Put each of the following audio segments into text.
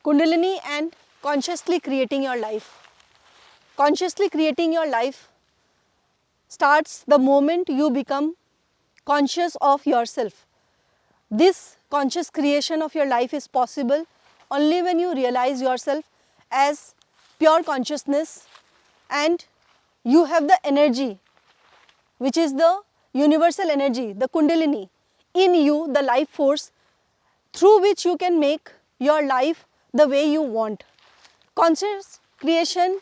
Kundalini and consciously creating your life. Consciously creating your life starts the moment you become conscious of yourself. This conscious creation of your life is possible only when you realize yourself as pure consciousness and you have the energy, which is the universal energy, the Kundalini, in you, the life force, through which you can make your life the way you want. Conscious creation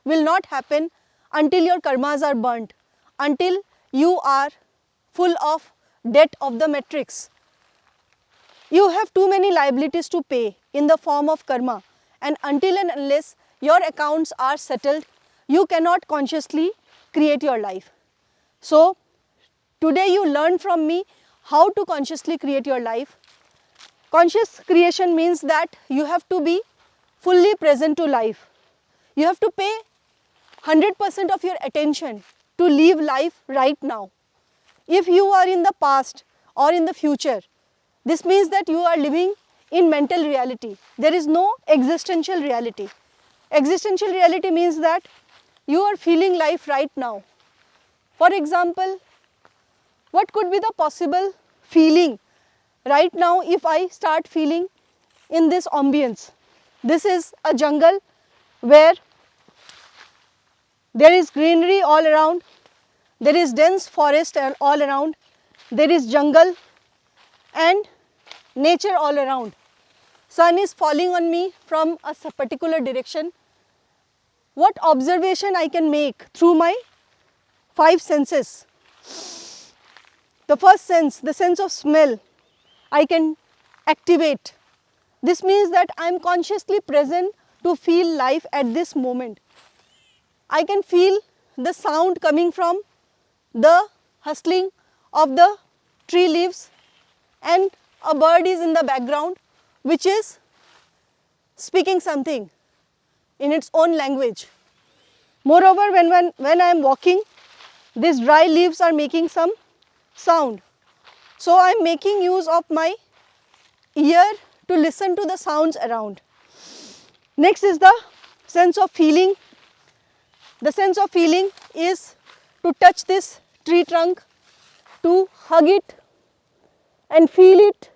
will not happen until your karmas are burnt, until you are full of debt of the matrix. You have too many liabilities to pay in the form of karma, and until and unless your accounts are settled, you cannot consciously create your life. So, today you learn from me how to consciously create your life. Conscious creation means that you have to be fully present to life. You have to pay 100% of your attention to live life right now. If you are in the past or in the future, this means that you are living in mental reality. There is no existential reality. Existential reality means that you are feeling life right now. For example, what could be the possible feeling right now if I start feeling in this ambience? This is a jungle where there is greenery all around, there is dense forest all around, there is jungle and nature all around. Sun is falling on me from a particular direction. What observation I can make through my 5 senses? The first sense, the sense of smell, I can activate. This means that I am consciously present to feel life at this moment. I can feel the sound coming from the hustling of the tree leaves, and a bird is in the background which is speaking something in its own language. Moreover, when I am walking, these dry leaves are making some sound. So I am making use of my ear to listen to the sounds around. Next is the sense of feeling. The sense of feeling is to touch this tree trunk, to hug it and feel it,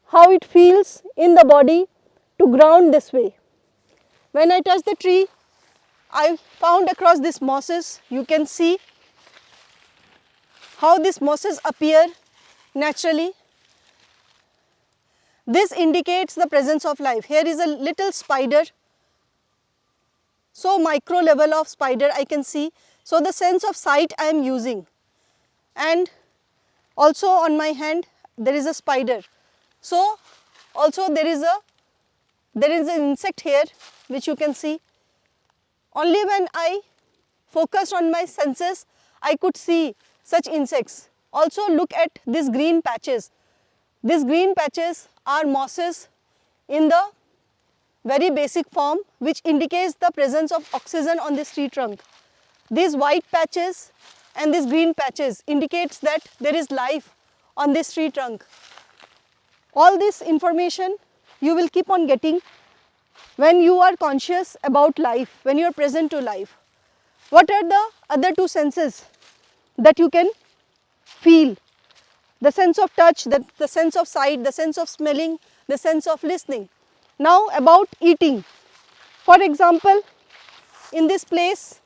how it feels in the body, to ground this way. When I touch the tree, I found across these mosses. You can see how these mosses appear naturally. This indicates the presence of life. Here is a little spider. So micro level of spider I can see. So the sense of sight I am using. And also on my hand there is a spider. So also there is an insect here which you can see. Only when I focused on my senses I could see such insects. Also look at these green patches. These green patches are mosses in the very basic form, which indicates the presence of oxygen on this tree trunk. These white patches and these green patches indicates that there is life on this tree trunk. All this information you will keep on getting when you are conscious about life, when you are present to life. What are the other 2 senses that you can feel? The sense of touch, the sense of sight, the sense of smelling, the sense of listening. Now about eating. For example, in this place,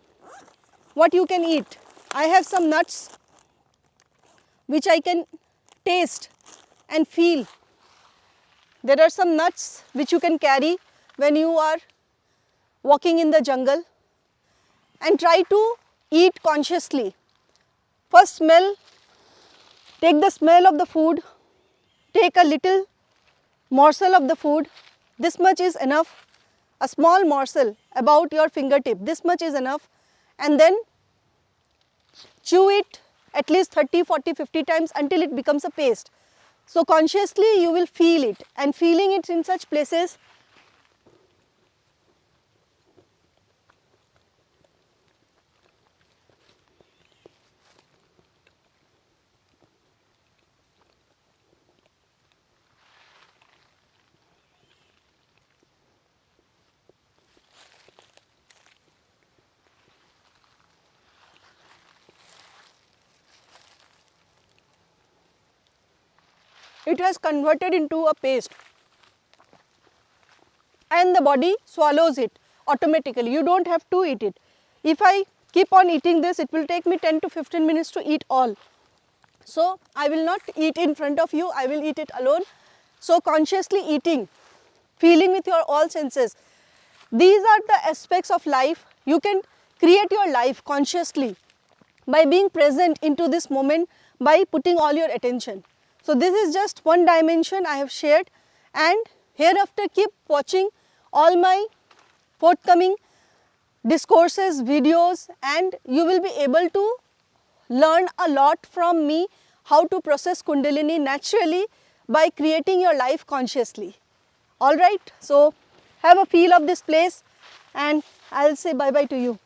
what you can eat? I have some nuts which I can taste and feel. There are some nuts which you can carry when you are walking in the jungle, and try to eat consciously. First smell, take the smell of the food, take a little morsel of the food. This much is enough, a small morsel about your fingertip, this much is enough, and then chew it at least 30, 40, 50 times until it becomes a paste. So consciously you will feel it, and feeling it in such places it has converted into a paste and the body swallows it automatically. You don't have to eat it. If I keep on eating this, it will take me 10 to 15 minutes to eat all. So I will not eat in front of you, I will eat it alone. So consciously eating, feeling with your all senses. These are the aspects of life. You can create your life consciously by being present into this moment, by putting all your attention. So this is just one dimension I have shared, and hereafter keep watching all my forthcoming discourses, videos, and you will be able to learn a lot from me how to process Kundalini naturally by creating your life consciously. Alright, so have a feel of this place and I will say bye bye to you.